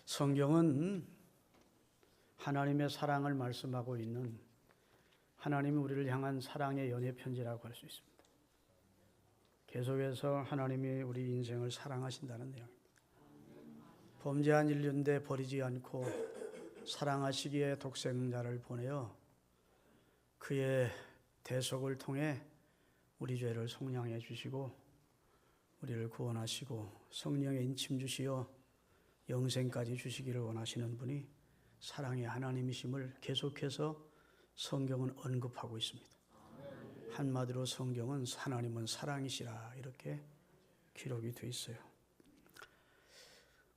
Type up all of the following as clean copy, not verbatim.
성경은 하나님의 사랑을 말씀하고 있는 하나님이 우리를 향한 사랑의 연애 편지라고 할 수 있습니다. 계속해서 하나님이 우리 인생을 사랑하신다는 내용입니다. 범죄한 인류인데 버리지 않고 사랑하시기에 독생자를 보내어 그의 대속을 통해 우리 죄를 속량해 주시고 우리를 구원하시고 성령의 인침 주시어 영생까지 주시기를 원하시는 분이 사랑의 하나님이심을 계속해서 성경은 언급하고 있습니다. 한마디로 성경은 하나님은 사랑이시라 이렇게 기록이 되어 있어요.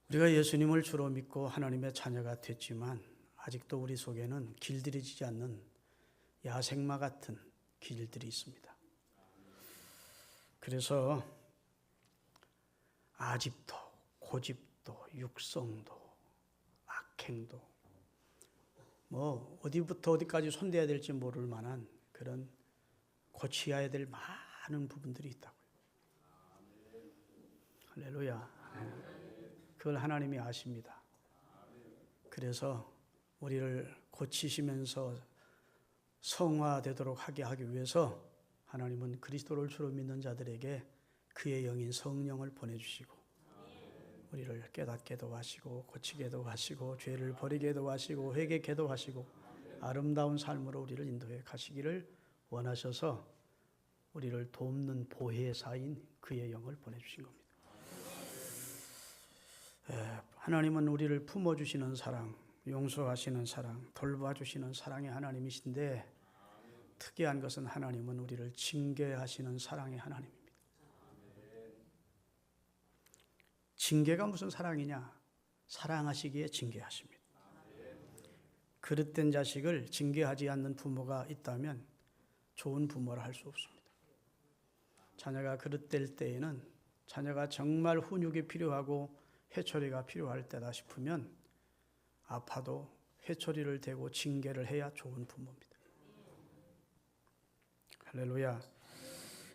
우리가 예수님을 주로 믿고 하나님의 자녀가 됐지만 아직도 우리 속에는 길들여지지 않는 야생마 같은 길들이 있습니다. 그래서 아집도, 고집도, 육성도, 악행도 어디부터 어디까지 손대야 될지 모를 만한 그런 고치어야 될 많은 부분들이 있다고요. 할렐루야. 그걸 하나님이 아십니다. 그래서 우리를 고치시면서 성화되도록 하기 위해서 하나님은 그리스도를 주로 믿는 자들에게 그의 영인 성령을 보내주시고 우리를 깨닫게도 하시고 고치게도 하시고 죄를 버리게도 하시고 회개케도 하시고 아름다운 삶으로 우리를 인도해 가시기를 원하셔서 우리를 돕는 보혜사인 그의 영을 보내주신 겁니다. 하나님은 우리를 품어주시는 사랑, 용서하시는 사랑, 돌봐주시는 사랑의 하나님이신데 특이한 것은 하나님은 우리를 징계하시는 사랑의 하나님입니다. 징계가 무슨 사랑이냐? 사랑하시기에 징계하십니다. 그릇된 자식을 징계하지 않는 부모가 있다면 좋은 부모라 할 수 없습니다. 자녀가 그릇될 때에는 자녀가 정말 훈육이 필요하고 회초리가 필요할 때다 싶으면 아파도 회초리를 대고 징계를 해야 좋은 부모입니다. 할렐루야.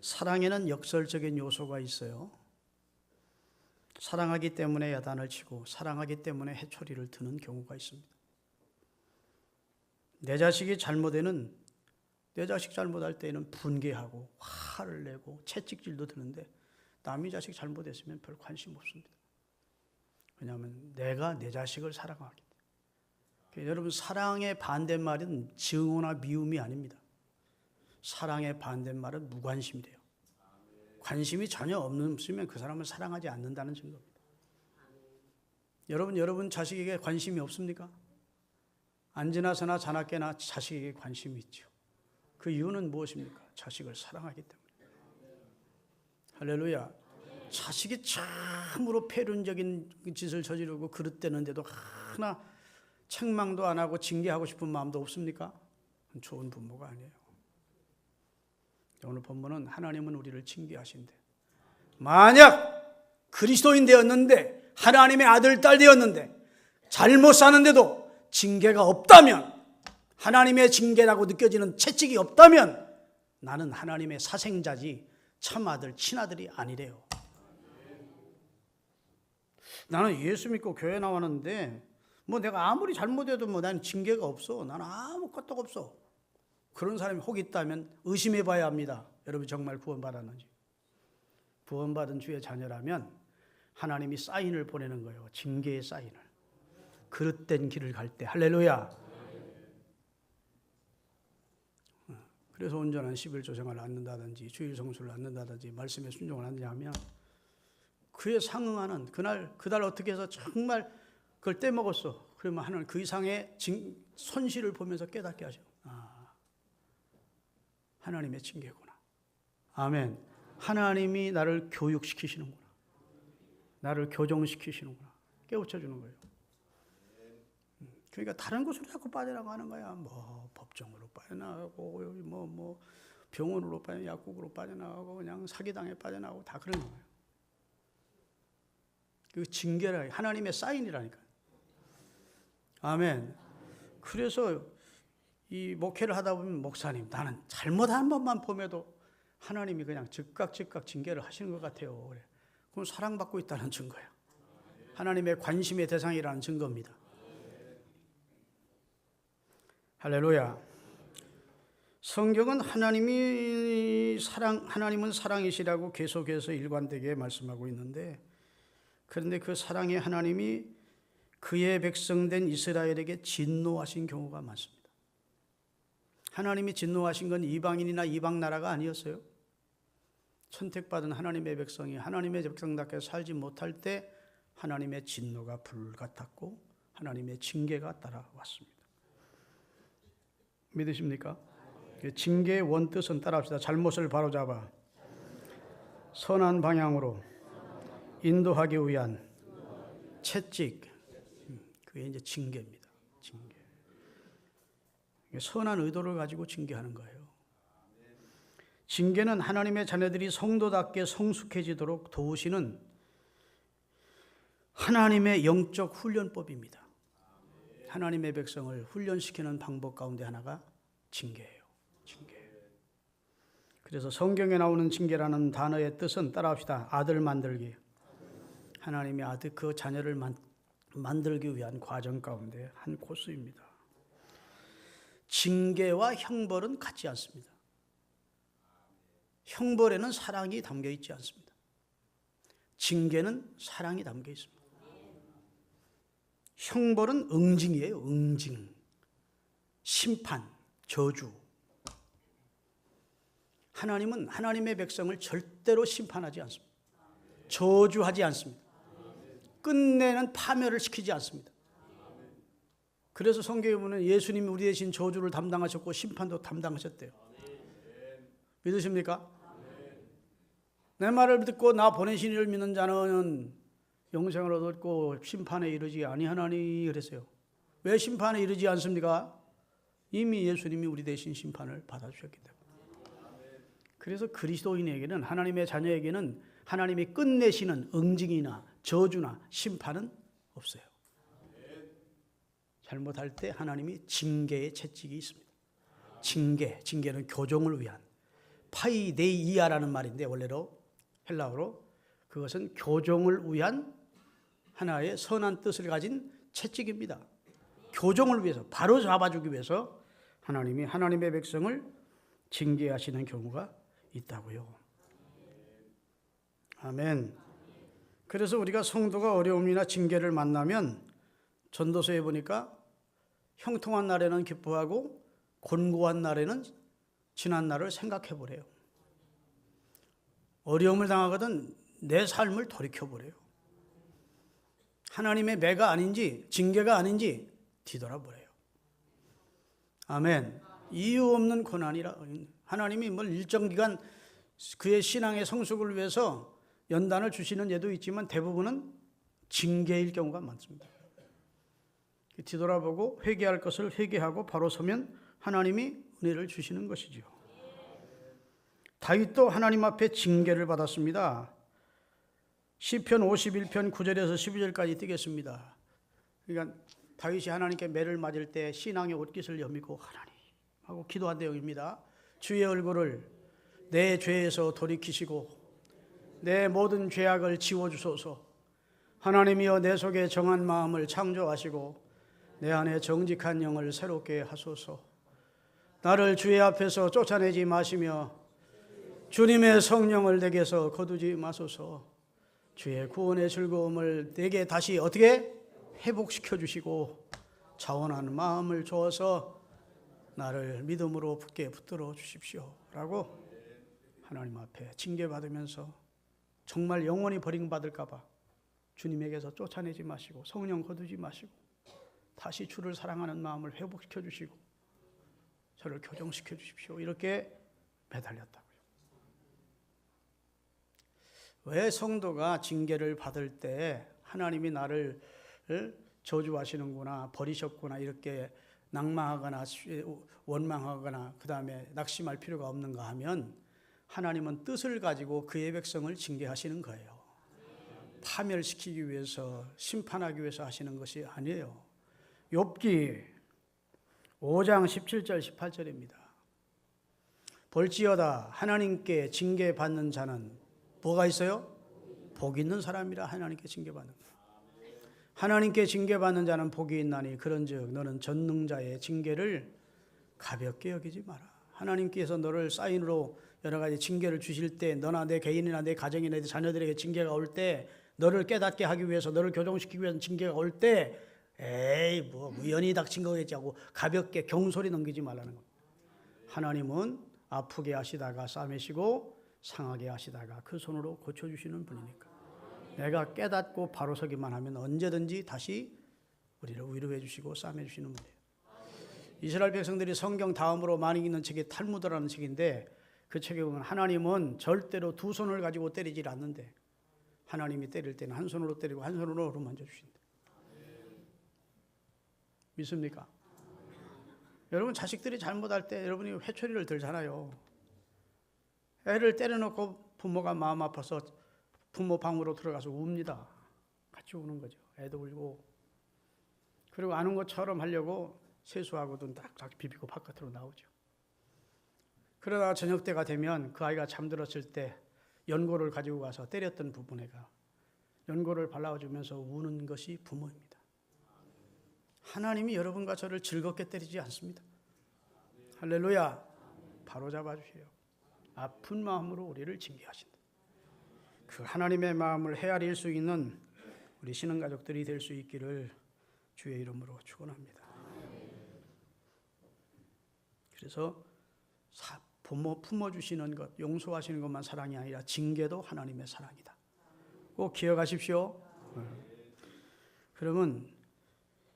사랑에는 역설적인 요소가 있어요. 사랑하기 때문에 야단을 치고 사랑하기 때문에 회초리를 드는 경우가 있습니다. 내 자식이 잘못할 때에는 분개하고 화를 내고 채찍질도 드는데 남의 자식 잘못했으면 별 관심 없습니다. 왜냐하면 내가 내 자식을 사랑하기 때문에. 여러분, 사랑의 반대말은 증오나 미움이 아닙니다. 사랑의 반대말은 무관심이래요. 관심이 전혀 없으면 그 사람을 사랑하지 않는다는 증거입니다. 여러분 자식에게 관심이 없습니까? 안 지나서나 자나깨나 자식에게 관심이 있죠. 그 이유는 무엇입니까? 자식을 사랑하기 때문에. 할렐루야. 자식이 참으로 폐륜적인 짓을 저지르고 그릇대는데도 하나 책망도 안 하고 징계하고 싶은 마음도 없습니까? 좋은 부모가 아니에요. 오늘 본문은 하나님은 우리를 징계하신대. 만약 그리스도인 되었는데 하나님의 아들, 딸 되었는데 잘못 사는데도 징계가 없다면, 하나님의 징계라고 느껴지는 채찍이 없다면 나는 하나님의 사생자지 참아들, 친아들이 아니래요. 나는 예수 믿고 교회 나왔는데 내가 아무리 잘못해도 나는 징계가 없어. 나는 아무것도 없어. 그런 사람이 혹 있다면 의심해 봐야 합니다. 여러분 정말 구원받았는지. 구원받은 주의 자녀라면 하나님이 사인을 보내는 거예요. 징계의 사인을. 그릇된 길을 갈 때. 할렐루야. 그래서 온전한 11조 생활을 않는다든지 주일 성수를 않는다든지 말씀에 순종을 하느냐면 그에 상응하는 그날 어떻게 해서 정말 그걸 떼먹었어. 그러면 하나님 그 이상의 손실을 보면서 깨닫게 하죠. 하나님의 징계구나. 아멘. 하나님이 나를 교육시키시는구나. 나를 교정시키시는구나. 깨우쳐 주는 거예요. 그러니까 다른 곳으로 자꾸 빠져나가는 거야. 법정으로 빠져나가고 병원으로 약국으로 빠져나가고 그냥 사기당에 빠져나가고 다 그런 거예요. 그 징계라 하나님의 사인이라니까요. 아멘. 그래서 이 목회를 하다 보면 목사님 나는 잘못한 번만 보면도 하나님이 그냥 즉각 징계를 하시는 것 같아요. 그래. 그럼 사랑받고 있다는 증거야. 하나님의 관심의 대상이라는 증거입니다. 할렐루야. 성경은 하나님은 사랑이시라고 계속해서 일관되게 말씀하고 있는데, 그런데 그 사랑의 하나님이 그의 백성된 이스라엘에게 진노하신 경우가 많습니다. 하나님이 진노하신 건 이방인이나 이방 나라가 아니었어요. 선택받은 하나님의 백성이 하나님의 백성답게 살지 못할 때 하나님의 진노가 불같았고 하나님의 징계가 따라왔습니다. 믿으십니까? 징계의 원뜻은 따라합시다. 잘못을 바로잡아 선한 방향으로 인도하기 위한 채찍, 그게 이제 징계입니다. 징계. 선한 의도를 가지고 징계하는 거예요. 징계는 하나님의 자녀들이 성도답게 성숙해지도록 도우시는 하나님의 영적 훈련법입니다. 하나님의 백성을 훈련시키는 방법 가운데 하나가 징계예요. 징계. 그래서 성경에 나오는 징계라는 단어의 뜻은 따라합시다. 아들 만들기. 하나님의 아들, 그 자녀를 만들기 위한 과정 가운데 한 코스입니다. 징계와 형벌은 같지 않습니다. 형벌에는 사랑이 담겨 있지 않습니다. 징계는 사랑이 담겨 있습니다. 형벌은 응징이에요. 응징, 심판, 저주. 하나님은 하나님의 백성을 절대로 심판하지 않습니다. 저주하지 않습니다. 끝내는 파멸을 시키지 않습니다. 그래서 성경에 보면 예수님이 우리 대신 저주를 담당하셨고 심판도 담당하셨대요. 믿으십니까? 내 말을 듣고 나 보내신 이를 믿는 자는 영생을 얻었고 심판에 이르지 아니하나니 그랬어요. 왜 심판에 이르지 않습니까? 이미 예수님이 우리 대신 심판을 받아주셨기 때문에. 그래서 그리스도인에게는, 하나님의 자녀에게는 하나님이 끝내시는 응징이나 저주나 심판은 없어요. 잘못할 때 하나님이 징계의 채찍이 있습니다. 징계는 교정을 위한, 파이데이아라는 말인데 원래로 헬라어로 그것은 교정을 위한 하나의 선한 뜻을 가진 채찍입니다. 교정을 위해서, 바로 잡아주기 위해서 하나님이 하나님의 백성을 징계하시는 경우가 있다고요. 아멘. 그래서 우리가 성도가 어려움이나 징계를 만나면 전도서에 보니까 형통한 날에는 기뻐하고 곤고한 날에는 지난 날을 생각해 보래요. 어려움을 당하거든 내 삶을 돌이켜 보래요. 하나님의 매가 아닌지 징계가 아닌지 뒤돌아보래요. 아멘. 이유 없는 고난이라, 하나님이 일정 기간 그의 신앙의 성숙을 위해서 연단을 주시는 예도 있지만 대부분은 징계일 경우가 많습니다. 뒤돌아보고 회개할 것을 회개하고 바로 서면 하나님이 은혜를 주시는 것이죠. 다윗도 하나님 앞에 징계를 받았습니다. 시편 51편 9절에서 12절까지 띄겠습니다. 그러니까 다윗이 하나님께 매를 맞을 때 신앙의 옷깃을 여미고 하나님 하고 기도한 내용입니다. 주의 얼굴을 내 죄에서 돌이키시고 내 모든 죄악을 지워주소서. 하나님이여 내 속에 정한 마음을 창조하시고 내 안에 정직한 영을 새롭게 하소서. 나를 주의 앞에서 쫓아내지 마시며 주님의 성령을 내게서 거두지 마소서. 주의 구원의 즐거움을 내게 다시 어떻게 회복시켜 주시고 자원한 마음을 주어서 나를 믿음으로 굳게 붙들어 주십시오 라고 하나님 앞에 징계받으면서 정말 영원히 버림받을까 봐 주님에게서 쫓아내지 마시고 성령 거두지 마시고 다시 주를 사랑하는 마음을 회복시켜 주시고 저를 교정시켜 주십시오 이렇게 매달렸다고요. 왜 성도가 징계를 받을 때 하나님이 나를 저주하시는구나, 버리셨구나 이렇게 낙망하거나 원망하거나 그 다음에 낙심할 필요가 없는가 하면 하나님은 뜻을 가지고 그의 백성을 징계하시는 거예요. 파멸시키기 위해서, 심판하기 위해서 하시는 것이 아니에요. 욥기 5장 17절 18절입니다. 볼지어다 하나님께 징계받는 자는 뭐가 있어요? 복 있는 사람이라 하나님께 징계받는 거예요. 하나님께 징계받는 자는 복이 있나니 그런즉 너는 전능자의 징계를 가볍게 여기지 마라. 하나님께서 너를 사인으로 여러 가지 징계를 주실 때, 너나 내 개인이나 내 가정이나 내 자녀들에게 징계가 올 때, 너를 깨닫게 하기 위해서, 너를 교정시키기 위해서 징계가 올 때, 에이 뭐 우연히 닥친 거겠지 하고 가볍게 경솔히 넘기지 말라는 겁니다. 하나님은 아프게 하시다가 싸매시고 상하게 하시다가 그 손으로 고쳐주시는 분이니까 내가 깨닫고 바로 서기만 하면 언제든지 다시 우리를 위로해 주시고 싸매 주시는 분이에요. 이스라엘 백성들이 성경 다음으로 많이 읽는 책이 탈무드라는 책인데, 그 책에 보면 하나님은 절대로 두 손을 가지고 때리질 않는데 하나님이 때릴 때는 한 손으로 때리고 한 손으로 어루만져 주신다. 믿습니까? 여러분 자식들이 잘못할 때 여러분이 회초리를 들잖아요. 애를 때려놓고 부모가 마음 아파서 부모 방으로 들어가서 웁니다. 같이 우는 거죠. 애도 울고. 그리고 아는 것처럼 하려고 세수하고도 딱 비비고 바깥으로 나오죠. 그러다가 저녁 때가 되면 그 아이가 잠들었을 때 연고를 가지고 가서 때렸던 부모가 연고를 발라주면서 우는 것이 부모입니다. 하나님이 여러분과 저를 즐겁게 때리지 않습니다. 할렐루야. 바로 잡아주세요. 아픈 마음으로 우리를 징계하신다. 그 하나님의 마음을 헤아릴 수 있는 우리 신앙가족들이 될 수 있기를 주의 이름으로 축원합니다. 그래서 부모 품어주시는 것, 용서하시는 것만 사랑이 아니라 징계도 하나님의 사랑이다. 꼭 기억하십시오. 그러면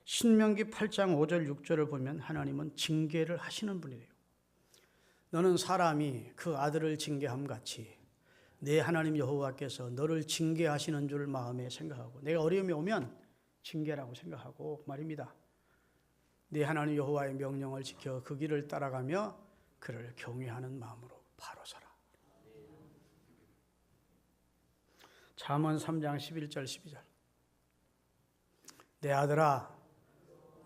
신명기 8장 5절 6절을 보면 하나님은 징계를 하시는 분이래요. 너는 사람이 그 아들을 징계함 같이 내 하나님 여호와께서 너를 징계하시는 줄 마음에 생각하고, 내가 어려움이 오면 징계라고 생각하고 말입니다. 네 하나님 여호와의 명령을 지켜 그 길을 따라가며 그를 경외하는 마음으로 바로 서라. 잠언 3장 11절 12절. 내 아들아,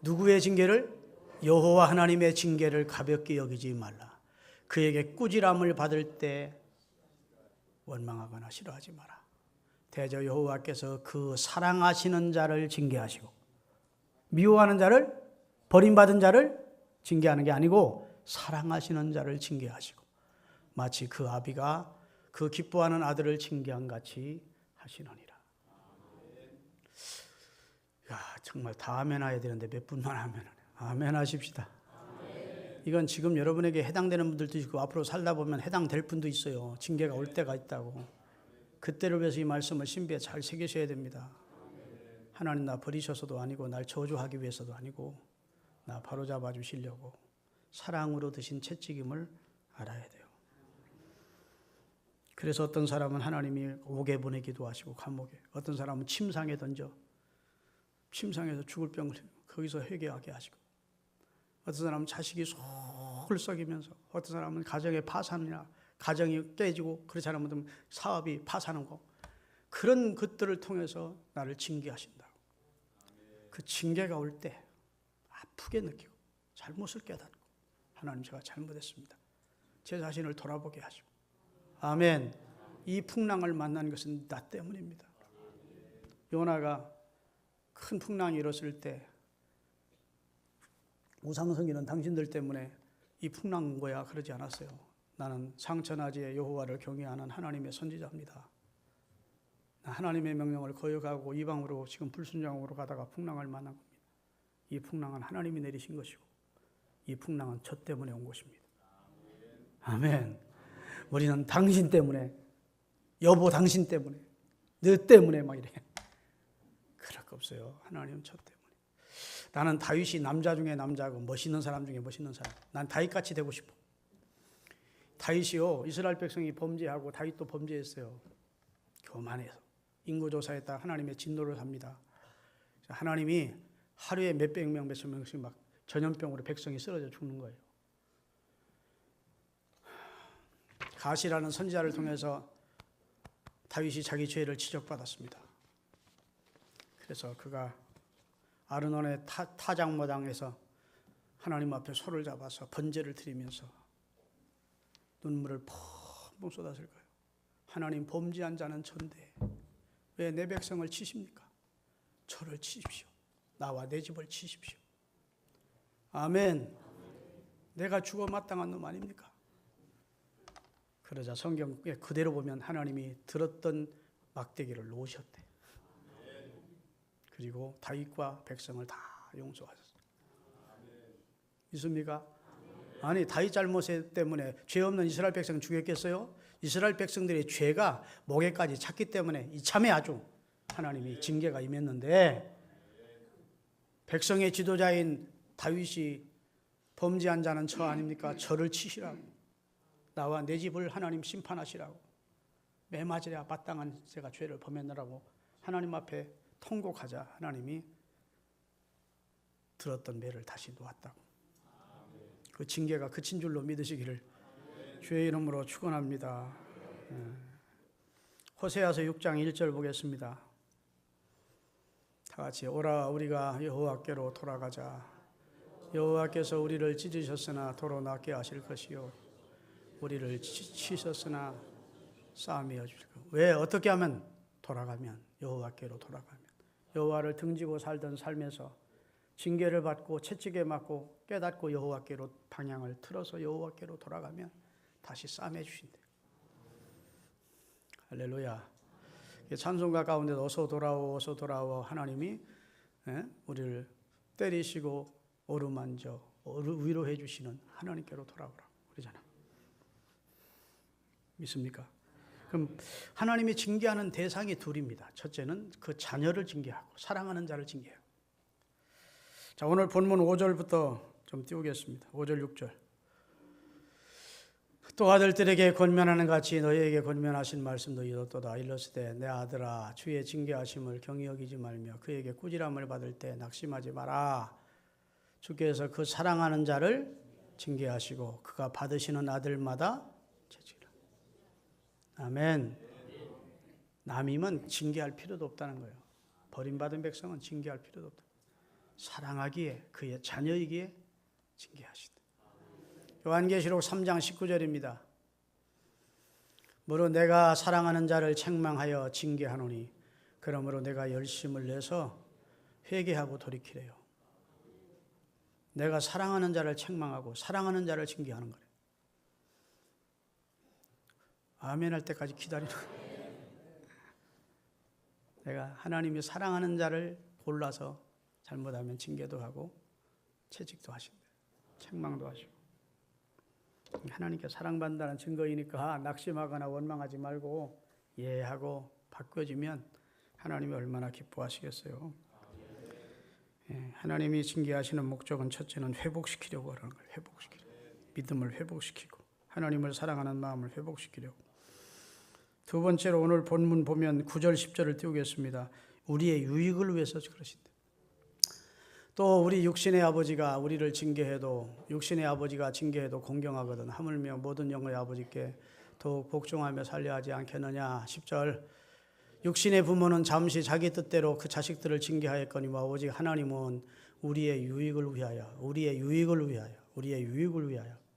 누구의 징계를? 여호와 하나님의 징계를 가볍게 여기지 말라. 그에게 꾸지람을 받을 때 원망하거나 싫어하지 마라. 대저 여호와께서 그 사랑하시는 자를 징계하시고 미워하는 자를, 버림받은 자를 징계하는 게 아니고 사랑하시는 자를 징계하시고 마치 그 아비가 그 기뻐하는 아들을 징계한 같이 하시느니라. 야, 정말 다 아멘 해야 되는데 몇 분만 아멘 하네요. 아멘 하십시다. 이건 지금 여러분에게 해당되는 분들도 있고 앞으로 살다 보면 해당될 분도 있어요. 징계가 올 때가 있다고. 그때를 위해서 이 말씀을 신비에 잘 새기셔야 됩니다. 하나님 나 버리셔서도 아니고 날 저주하기 위해서도 아니고 나 바로잡아 주시려고 사랑으로 드신 채찍임을 알아야 돼요. 그래서 어떤 사람은 하나님이 옥에 보내기도 하시고 감옥에, 어떤 사람은 침상에 던져 침상에서 죽을 병을 거기서 회개하게 하시고, 어떤 사람은 자식이 속을 썩이면서, 어떤 사람은 가정의 파산이나 가정이 깨지고, 그렇지 않으면 사업이 파산하고, 그런 것들을 통해서 나를 징계하신다고. 그 징계가 올 때 아프게 느끼고 잘못을 깨닫고 하나님 제가 잘못했습니다. 제 자신을 돌아보게 하시고, 아멘. 이 풍랑을 만난 것은 나 때문입니다. 요나가 큰 풍랑이 일었을 때 우상성이는 당신들 때문에 이 풍랑 온 거야 그러지 않았어요. 나는 상천하지의 여호와를 경외하는 하나님의 선지자입니다. 하나님의 명령을 거역하고 이방으로 지금 불순종으로 가다가 풍랑을 만난 겁니다. 이 풍랑은 하나님이 내리신 것이고 이 풍랑은 저 때문에 온 것입니다. 아멘. 우리는 당신 때문에, 여보 당신 때문에, 너 때문에 막 이래. 그럴 거 없어요. 하나님은 저 때문에. 나는 다윗이 남자 중에 남자고 멋있는 사람 중에 멋있는 사람. 난 다윗같이 되고 싶어. 다윗이요, 이스라엘 백성이 범죄하고 다윗도 범죄했어요. 교만해서. 인구조사했다 하나님의 진노를 합니다. 하나님이 하루에 몇백 명, 몇천 명씩 막 전염병으로 백성이 쓰러져 죽는 거예요. 가시라는 선지자를 통해서 다윗이 자기 죄를 지적받았습니다. 그래서 그가 아르논의 타작마당에서 하나님 앞에 소를 잡아서 번제를 드리면서 눈물을 펑펑 쏟았을 거예요. 하나님, 범죄한 자는 전대 왜 내 백성을 치십니까? 저를 치십시오. 나와 내 집을 치십시오. 아멘. 내가 죽어 마땅한 놈 아닙니까? 그러자 성경에 그대로 보면 하나님이 들었던 막대기를 놓으셨대. 그리고 다윗과 백성을 다 용서하셨어요. 믿습니까? 아니, 다윗 잘못 때문에 죄 없는 이스라엘 백성 죽였겠어요? 이스라엘 백성들의 죄가 목에까지 찼기 때문에 이참에 아주 하나님이 징계가 임했는데, 백성의 지도자인 다윗이 범죄한 자는 저 아닙니까? 저를 치시라고, 나와 내 집을 하나님 심판하시라고, 매맞으랴 마땅한 제가 죄를 범했느라고 하나님 앞에 통곡하자 하나님이 들었던 매를 다시 놓았다고. 그 징계가 그친 줄로 믿으시기를 주의 이름으로 축원합니다. 호세아서 6장 1절 보겠습니다. 다 같이 오라 우리가 여호와께로 돌아가자. 여호와께서 우리를 찢으셨으나 도로 낫게 하실 것이요 우리를 치셨으나 싸매어 주실 것. 왜 어떻게 하면 돌아가면 여호와께로 돌아가면 여호와를 등지고 살던 삶에서 징계를 받고 채찍에 맞고 깨닫고 여호와께로 방향을 틀어서 여호와께로 돌아가면 다시 싸매 주신대. 할렐루야. 찬송가 가운데도 어서 돌아오 어서 돌아오 하나님이 우리를 때리시고 어루만져 위로해 주시는 하나님께로 돌아오라고 그러잖아. 믿습니까? 그럼 하나님이 징계하는 대상이 둘입니다. 첫째는 그 자녀를 징계하고 사랑하는 자를 징계하고. 자, 오늘 본문 5절부터 좀 띄우겠습니다. 5절 6절. 또 아들들에게 권면하는 같이 너희에게 권면하신 말씀도 이렇도다. 일러스되 내 아들아 주의 징계하심을 경히 여기지 말며 그에게 꾸지람을 받을 때 낙심하지 마라. 주께서 그 사랑하는 자를 징계하시고 그가 받으시는 아들마다 채찍이라. 아멘. 남임은 징계할 필요도 없다는 거예요. 버림받은 백성은 징계할 필요도 없다. 사랑하기에 그의 자녀이기에 징계하신다. 요한계시록 3장 19절입니다. 무릇 내가 사랑하는 자를 책망하여 징계하노니 그러므로 내가 열심을 내서 회개하고 돌이키래요. 내가 사랑하는 자를 책망하고 사랑하는 자를 징계하는 거래요. 아멘 할 때까지 기다리는 거예요. 내가 하나님이 사랑하는 자를 골라서 잘못하면 징계도 하고 채찍도 하신대. 책망도 하시고. 하나님께 사랑받는다는 증거이니까 낙심하거나 원망하지 말고 예하고 바꿔지면 하나님이 얼마나 기뻐하시겠어요. 하나님이 징계하시는 목적은 첫째는 회복시키려고 하는 거예요. 회복시키려고. 믿음을 회복시키고 하나님을 사랑하는 마음을 회복시키려고. 두 번째로 오늘 본문 보면 9절 10절을 띄우겠습니다. 우리의 유익을 위해서 그러신다. 또 우리 육신의 아버지가 우리를 징계해도 육신의 아버지가 징계해도 공경하거든 하물며 모든 영의 아버지께 더욱 복종하며 살려하지 않겠느냐. 10절. 육신의 부모는 잠시 자기 뜻대로 그 자식들을 징계하였거니와 오직 하나님은 우리의 유익을 위하여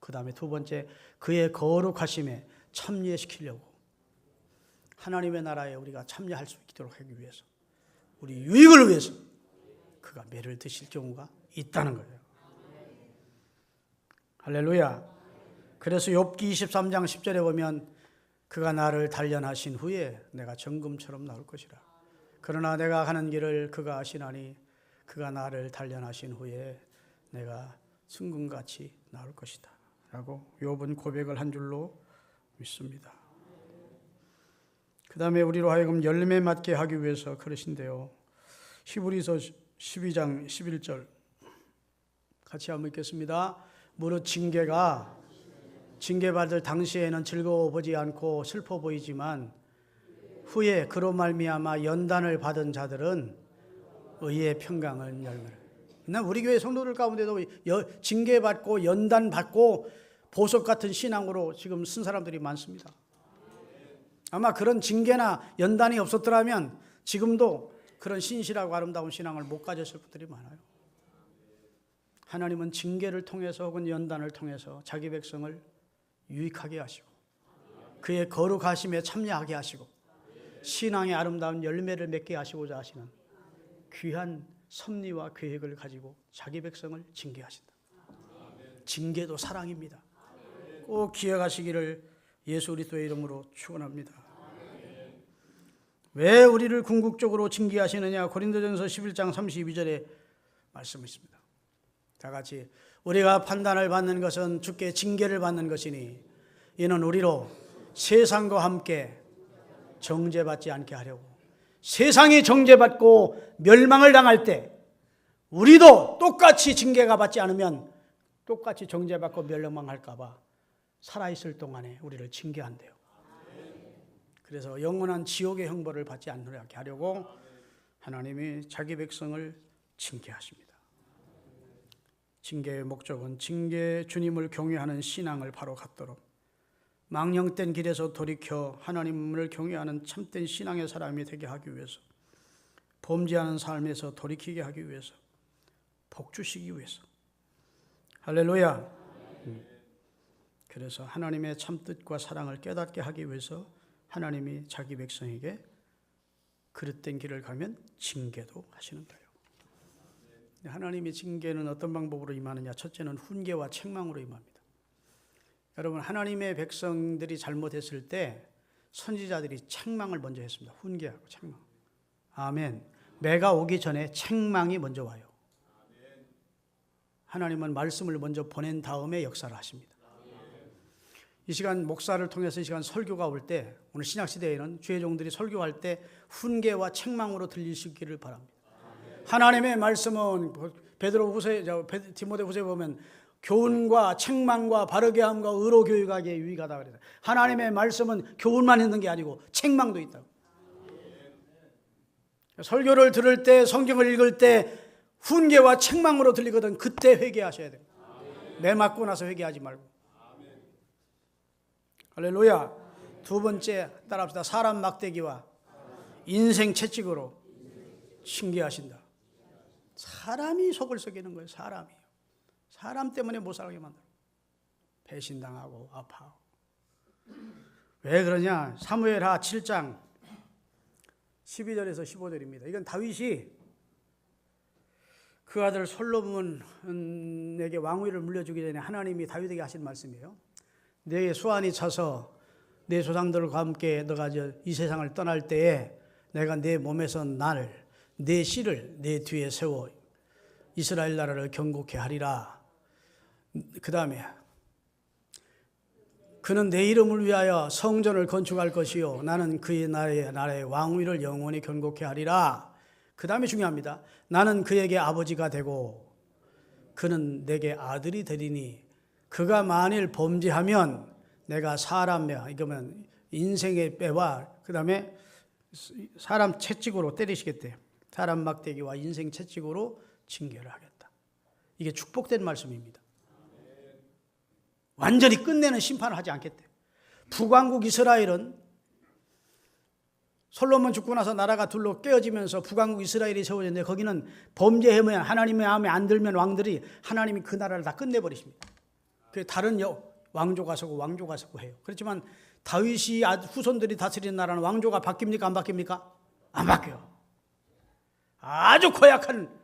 그 다음에 두 번째 그의 거룩하심에 참여시키려고 하나님의 나라에 우리가 참여할 수 있도록 하기 위해서 우리 유익을 위해서 그가 매를 드실 경우가 있다는 거예요. 할렐루야. 그래서 욥기 23장 10절에 보면 그가 나를 단련하신 후에 내가 정금처럼 나올 것이라. 그러나 내가 가는 길을 그가 아시나니 그가 나를 단련하신 후에 내가 순금같이 나올 것이다 라고 욥은 고백을 한 줄로 믿습니다. 그 다음에 우리로 하여금 열매 맺게 하기 위해서 그러신데요. 히브리서 12장 11절 같이 한번 읽겠습니다. 무릇 징계받을 당시에는 즐거워 보이지 않고 슬퍼 보이지만 후에 그로 말미암아 연단을 받은 자들은 의의 평강을 열매를. 우리 교회 성도들 가운데도 징계받고 연단받고 보석 같은 신앙으로 지금 쓴 사람들이 많습니다. 아마 그런 징계나 연단이 없었더라면 지금도 그런 신실하고 아름다운 신앙을 못 가졌을 분들이 많아요. 하나님은 징계를 통해서 혹은 연단을 통해서 자기 백성을 유익하게 하시고 그의 거룩하심에 참여하게 하시고 신앙의 아름다운 열매를 맺게 하시고자 하시는 귀한 섭리와 계획을 가지고 자기 백성을 징계하신다. 징계도 사랑입니다. 꼭 기억하시기를 예수 그리스도의 이름으로 축원합니다. 왜 우리를 궁극적으로 징계하시느냐? 고린도전서 11장 32절에 말씀했습니다. 다 같이 우리가 판단을 받는 것은 주께 징계를 받는 것이니 이는 우리로 세상과 함께 정죄받지 않게 하려고. 세상이 정죄받고 멸망을 당할 때 우리도 똑같이 징계가 받지 않으면 똑같이 정죄받고 멸망할까 봐 살아있을 동안에 우리를 징계한대요. 그래서 영원한 지옥의 형벌을 받지 않게 하려고 하나님이 자기 백성을 징계하십니다. 징계의 목적은 징계 주님을 경외하는 신앙을 바로 갖도록 망령된 길에서 돌이켜 하나님을 경외하는 참된 신앙의 사람이 되게 하기 위해서, 범죄하는 삶에서 돌이키게 하기 위해서, 복 주시기 위해서. 할렐루야. 그래서 하나님의 참뜻과 사랑을 깨닫게 하기 위해서 하나님이 자기 백성에게 그릇된 길을 가면 징계도 하시는 거예요. 하나님의 징계는 어떤 방법으로 임하느냐? 첫째는 훈계와 책망으로 임합니다. 여러분, 하나님의 백성들이 잘못했을 때 선지자들이 책망을 먼저 했습니다. 훈계하고 책망. 아멘. 매가 오기 전에 책망이 먼저 와요. 하나님은 말씀을 먼저 보낸 다음에 역사를 하십니다. 이 시간 목사를 통해서 이 시간 설교가 올 때, 오늘 신약시대에는 주의 종들이 설교할 때 훈계와 책망으로 들리시기를 바랍니다. 하나님의 말씀은 디모데후서에 보면 교훈과 책망과 바르게 함과 의로 교육하기에 유익하다 그래서 하나님의 말씀은 교훈만 있는 게 아니고 책망도 있다고. 설교를 들을 때, 성경을 읽을 때 훈계와 책망으로 들리거든. 그때 회개하셔야 돼요. 매 맞고 나서 회개하지 말고. 할렐루야. 두 번째 따라합시다. 사람 막대기와 인생 채찍으로 징계하신다. 사람이 속을 썩이는 거예요. 사람 때문에 못 살게 만들어. 배신당하고 아파하고. 왜 그러냐? 사무엘하 7장 12절에서 15절입니다. 이건 다윗이 그 아들 솔로몬에게 왕위를 물려주기 전에 하나님이 다윗에게 하신 말씀이에요. 내 수완이 차서 내 조상들과 함께 너가 이 세상을 떠날 때에 내가 내 몸에서 내 씨를 내 뒤에 세워 이스라엘 나라를 경고케 하리라. 그 다음에 그는 내 이름을 위하여 성전을 건축할 것이요 나는 그의 나라의 왕위를 영원히 견고케 하리라. 그 다음에 중요합니다. 나는 그에게 아버지가 되고 그는 내게 아들이 되리니 그가 만일 범죄하면 내가 사람의 이거면 인생의 뼈와 그 다음에 사람 채찍으로 때리시겠대요. 사람 막대기와 인생 채찍으로 징계를 하겠다. 이게 축복된 말씀입니다. 완전히 끝내는 심판을 하지 않겠대. 북왕국 이스라엘은 솔로몬 죽고 나서 나라가 둘로 깨어지면서 북왕국 이스라엘이 세워졌는데 거기는 범죄하면 하나님의 마음에 안 들면 왕들이 하나님이 그 나라를 다 끝내버리십니다. 다른 왕조가 서고 해요. 그렇지만 다윗이 후손들이 다스리는 나라는 왕조가 바뀝니까? 안 바뀝니까? 안 바뀌어요. 아주 고약한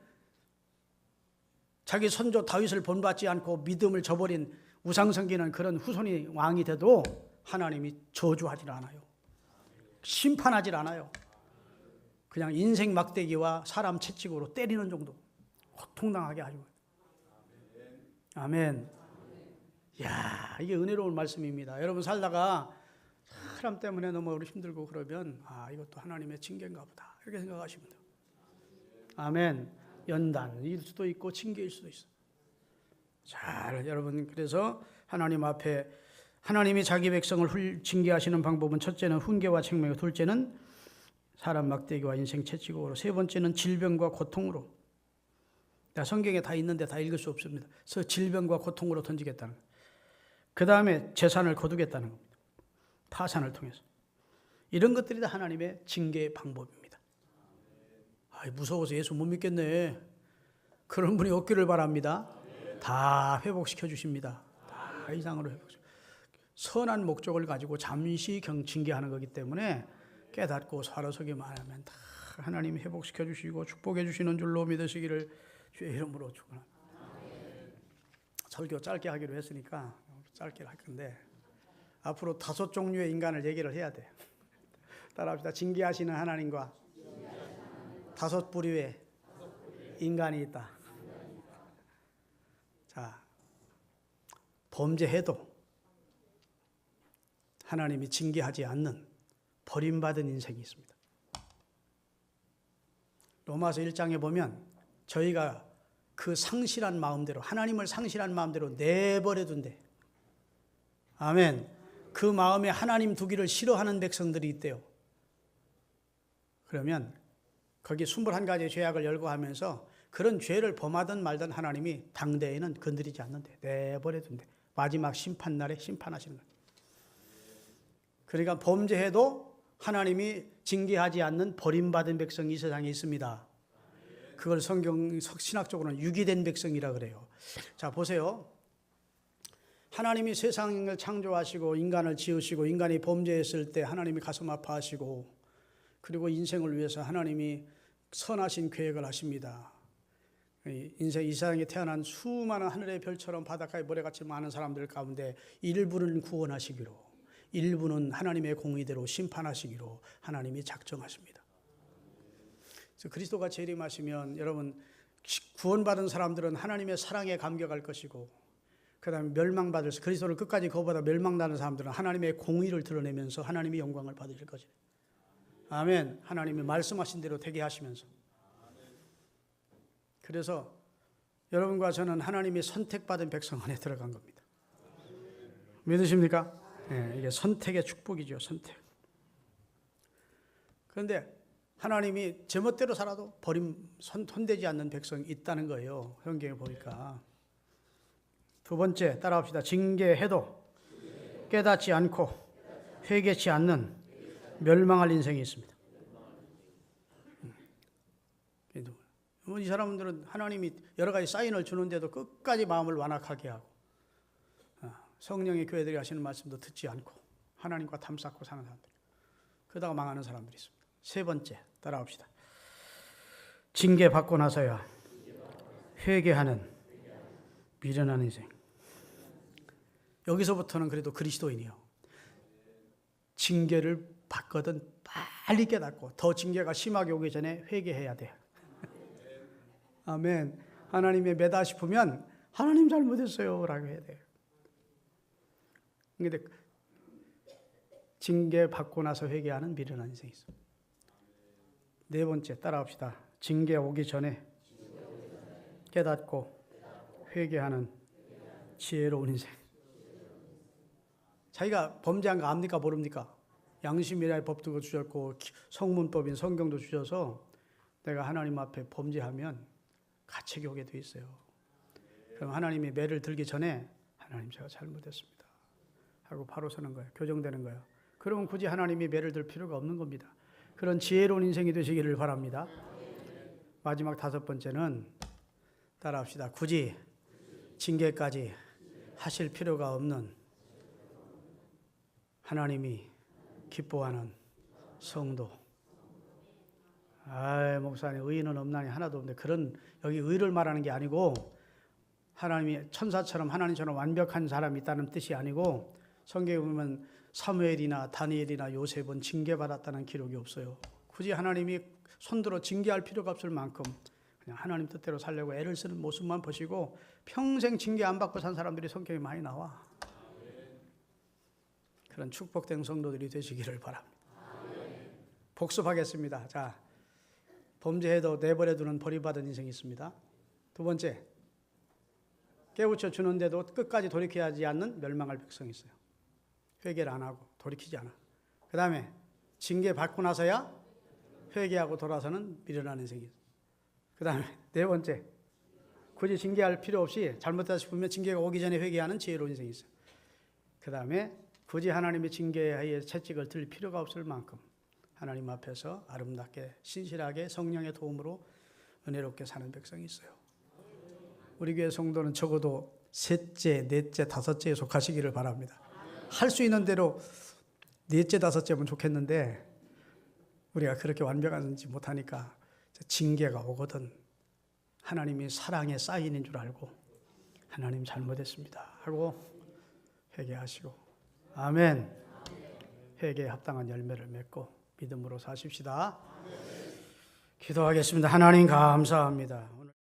자기 선조 다윗을 본받지 않고 믿음을 저버린 우상 섬기는 그런 후손이 왕이 돼도 하나님이 저주하지 않아요. 심판하지 않아요. 그냥 인생 막대기와 사람 채찍으로 때리는 정도. 고통당하게 하죠. 아멘. 이야, 이게 은혜로운 말씀입니다. 여러분 살다가 사람 때문에 너무 힘들고 그러면 이것도 하나님의 징계인가 보다 이렇게 생각하시면 돼요. 아멘. 연단일 수도 있고 징계일 수도 있어요. 잘 여러분, 그래서 하나님 앞에 하나님이 자기 백성을 징계하시는 방법은 첫째는 훈계와 책망이고, 둘째는 사람 막대기와 인생 채찍으로, 세 번째는 질병과 고통으로. 성경에 다 있는데 다 읽을 수 없습니다. 그래서 질병과 고통으로 던지겠다는 거예요. 그 다음에 재산을 거두겠다는 겁니다. 파산을 통해서. 이런 것들이 다 하나님의 징계의 방법입니다. 무서워서 예수 못 믿겠네. 그런 분이 없기를 바랍니다. 다 회복시켜 주십니다. 다 이상으로 회복시켜. 선한 목적을 가지고 잠시 징계하는 거기 때문에 깨닫고 살아서기만 하면 다 하나님이 회복시켜 주시고 축복해 주시는 줄로 믿으시기를 주의 이름으로 축원합니다. 설교 짧게 하기로 했으니까 짧게 할 건데 앞으로 5종류의 인간을 얘기를 해야 돼. 따라합시다. 징계하시는 하나님과 5부류의 인간이 있다. 자, 범죄해도 하나님이 징계하지 않는 버림받은 인생이 있습니다. 로마서 1장에 보면 저희가 그 상실한 마음대로, 하나님을 상실한 마음대로 내버려둔대. 아멘. 그 마음에 하나님 두기를 싫어하는 백성들이 있대요. 그러면 거기 21가지의 죄악을 열거하면서 그런 죄를 범하든 말든 하나님이 당대에는 건드리지 않는데 내버려둔대. 마지막 심판날에 심판하시는 거예요. 그러니까 범죄해도 하나님이 징계하지 않는 버림받은 백성이 이 세상에 있습니다. 그걸 성경 신학적으로는 유기된 백성이라 그래요. 자, 보세요. 하나님이 세상을 창조하시고 인간을 지으시고 인간이 범죄했을 때 하나님이 가슴 아파하시고 그리고 인생을 위해서 하나님이 선하신 계획을 하십니다. 인생 이 세상에 태어난 수많은 하늘의 별처럼 바닷가의 모래같이 많은 사람들 가운데 일부는 구원하시기로, 일부는 하나님의 공의대로 심판하시기로 하나님이 작정하십니다. 그래서 그리스도가 재림하시면 여러분 구원받은 사람들은 하나님의 사랑에 감격할 것이고 그 다음에 멸망받을, 그리스도를 끝까지 거부하다 멸망하는 사람들은 하나님의 공의를 드러내면서 하나님의 영광을 받으실 것이에요. 아멘. 하나님이 말씀하신 대로 되게 하시면서. 그래서 여러분과 저는 하나님이 선택받은 백성 안에 들어간 겁니다. 믿으십니까? 네, 이게 선택의 축복이죠. 선택. 그런데 하나님이 제멋대로 살아도 손대지 않는 백성이 있다는 거예요. 성경에 보니까. 두 번째 따라합시다. 징계해도 깨닫지 않고 회개치 않는 멸망할 인생이 있습니다. 이 사람들은 하나님이 여러 가지 사인을 주는데도 끝까지 마음을 완악하게 하고 성령의 교회들이 하시는 말씀도 듣지 않고 하나님과 담쌓고 사는 사람들, 그러다가 망하는 사람들이 있습니다. 세 번째 따라합시다. 징계받고 나서야 회개하는 미련한 인생. 여기서부터는 그래도 그리스도인이요. 징계를 받거든 빨리 깨닫고 더 징계가 심하게 오기 전에 회개해야 돼요. 아멘. 하나님의 매다 싶으면 하나님 잘못했어요 라고 해야 돼요. 그런데 징계받고 나서 회개하는 미련한 인생이 있어요. 네 번째 따라합시다. 징계 오기 전에 깨닫고 회개하는 지혜로운 인생. 자기가 범죄한 거 압니까 모릅니까? 양심이라의 법도 주셨고 성문법인 성경도 주셔서 내가 하나님 앞에 범죄하면 가책이 오게 돼 있어요. 그럼 하나님이 매를 들기 전에 하나님 제가 잘못했습니다 하고 바로 서는 거예요. 교정되는 거예요. 그러면 굳이 하나님이 매를 들 필요가 없는 겁니다. 그런 지혜로운 인생이 되시기를 바랍니다. 마지막 다섯 번째는 따라합시다. 굳이 징계까지 하실 필요가 없는 하나님이 기뻐하는 성도. 목사님 의인은 없나니 하나도 없는데 그런 여기 의를 말하는 게 아니고 하나님이 천사처럼 하나님처럼 완벽한 사람이 있다는 뜻이 아니고 성경에 보면 사무엘이나 다니엘이나 요셉은 징계받았다는 기록이 없어요. 굳이 하나님이 손들어 징계할 필요가 없을 만큼 그냥 하나님 뜻대로 살려고 애를 쓰는 모습만 보시고 평생 징계 안 받고 산 사람들이 성경에 많이 나와. 그런 축복된 성도들이 되시기를 바랍니다. 복습하겠습니다. 자, 범죄해도 내버려두는 버림받은 인생이 있습니다. 두 번째, 깨우쳐 주는데도 끝까지 돌이켜야지 않는 멸망할 백성이 있어요. 회개를 안 하고 돌이키지 않아. 그 다음에 징계받고 나서야 회개하고 돌아서는 미련한 인생이 있어요. 그 다음에 네 번째, 굳이 징계할 필요 없이 잘못했다 싶으면 징계가 오기 전에 회개하는 지혜로운 인생이 있어요. 그 다음에 굳이 하나님의 징계에 채찍을 들 필요가 없을 만큼 하나님 앞에서 아름답게 신실하게 성령의 도움으로 은혜롭게 사는 백성이 있어요. 우리 교회 성도는 적어도 셋째, 넷째, 다섯째에 속하시기를 바랍니다. 할 수 있는 대로 넷째, 다섯째면 좋겠는데 우리가 그렇게 완벽하지 못하니까 징계가 오거든 하나님이 사랑의 사인인 줄 알고 하나님 잘못했습니다 하고 회개하시고 아멘. 회개에 합당한 열매를 맺고 믿음으로 사십시다. 기도하겠습니다. 하나님 감사합니다.